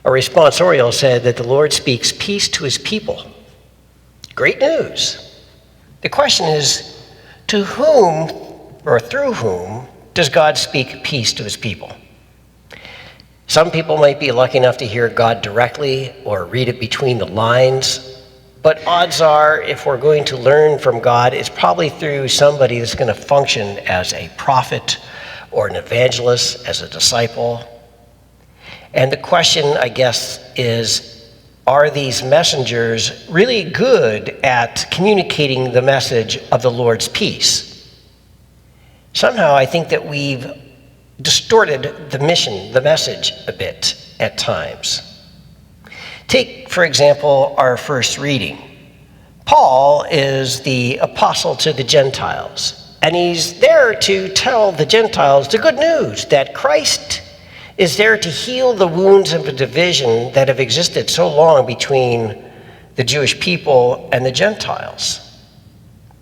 A responsorial said that the Lord speaks peace to his people. Great news. The question is, to whom or through whom does God speak peace to his people? Some people might be lucky enough to hear God directly or read it between the lines, but odds are, if we're going to learn from God, it's probably through somebody that's going to function as a prophet or an evangelist, as a disciple. And the question, I guess, is, are these messengers really good at communicating the message of the Lord's peace? Somehow I think that we've distorted the mission, the message a bit at times. Take, for example, our first reading. Paul is the apostle to the Gentiles, and he's there to tell the Gentiles the good news that Christ is there to heal the wounds of a division that have existed so long between the Jewish people and the Gentiles.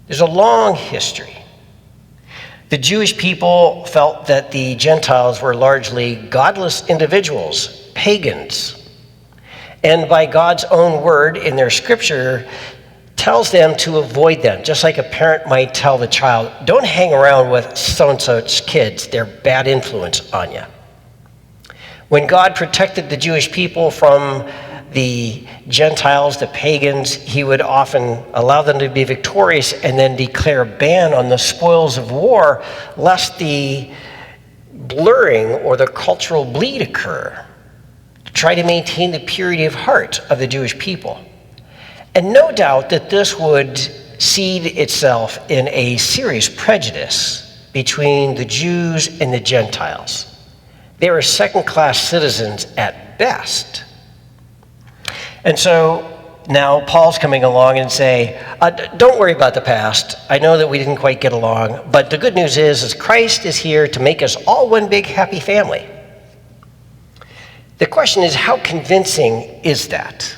There's a long history. The Jewish people felt that the Gentiles were largely godless individuals, pagans. And by God's own word in their scripture, tells them to avoid them, just like a parent might tell the child, don't hang around with so-and-so's kids, they're bad influence on you. When God protected the Jewish people from the Gentiles, the pagans, he would often allow them to be victorious and then declare a ban on the spoils of war, lest the blurring or the cultural bleed occur, to try to maintain the purity of heart of the Jewish people. And no doubt that this would seed itself in a serious prejudice between the Jews and the Gentiles. They were second-class citizens at best. And so now Paul's coming along and say, don't worry about the past. I know that we didn't quite get along, but the good news is Christ is here to make us all one big happy family. The question is, how convincing is that?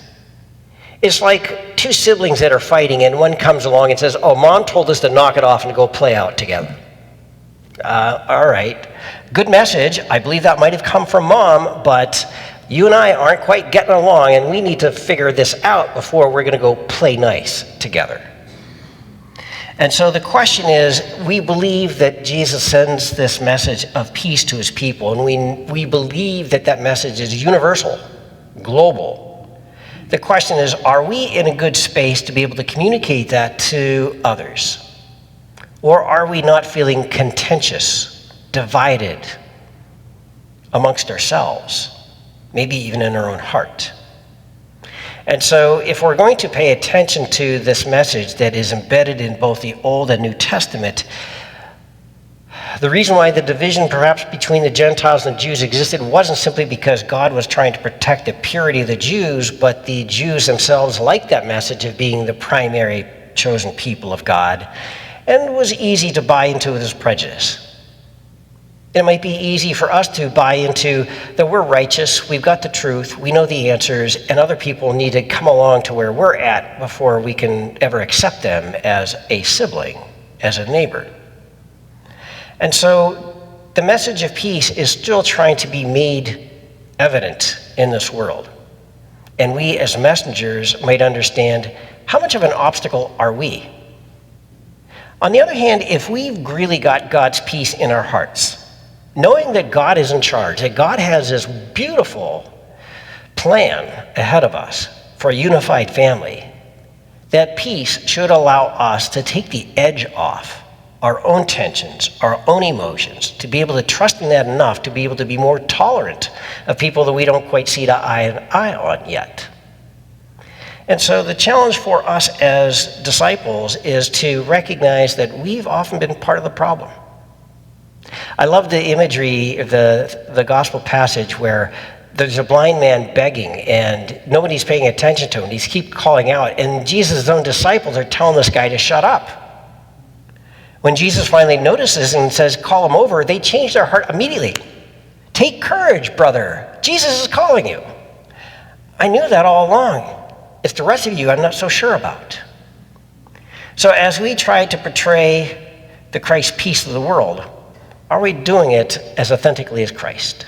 It's like two siblings that are fighting and one comes along and says, oh, mom told us to knock it off and go play out together. All right, good message. I believe that might have come from mom, but you and I aren't quite getting along, and we need to figure this out before we're going to go play nice together. And so the question is, we believe that Jesus sends this message of peace to his people, and we believe that that message is universal, global. The question is, are we in a good space to be able to communicate that to others? Or are we not feeling contentious, divided amongst ourselves? Maybe even in our own heart. And so if we're going to pay attention to this message that is embedded in both the Old and New Testament, the reason why the division perhaps between the Gentiles and the Jews existed wasn't simply because God was trying to protect the purity of the Jews, but the Jews themselves liked that message of being the primary chosen people of God, and it was easy to buy into this prejudice. It might be easy for us to buy into that we're righteous, we've got the truth, we know the answers, and other people need to come along to where we're at before we can ever accept them as a sibling, as a neighbor. And so the message of peace is still trying to be made evident in this world. And we as messengers might understand, how much of an obstacle are we? On the other hand, if we've really got God's peace in our hearts, knowing that God is in charge, that God has this beautiful plan ahead of us for a unified family, that peace should allow us to take the edge off our own tensions, our own emotions, to be able to trust in that enough to be able to be more tolerant of people that we don't quite see eye to eye on yet. And so the challenge for us as disciples is to recognize that we've often been part of the problem. I love the imagery of the gospel passage where there's a blind man begging and nobody's paying attention to him. He's keep calling out, and Jesus' own disciples are telling this guy to shut up. When Jesus finally notices and says, call him over, they change their heart immediately. Take courage, brother. Jesus is calling you. I knew that all along. It's the rest of you I'm not so sure about. So as we try to portray the Christ peace of the world, are we doing it as authentically as Christ?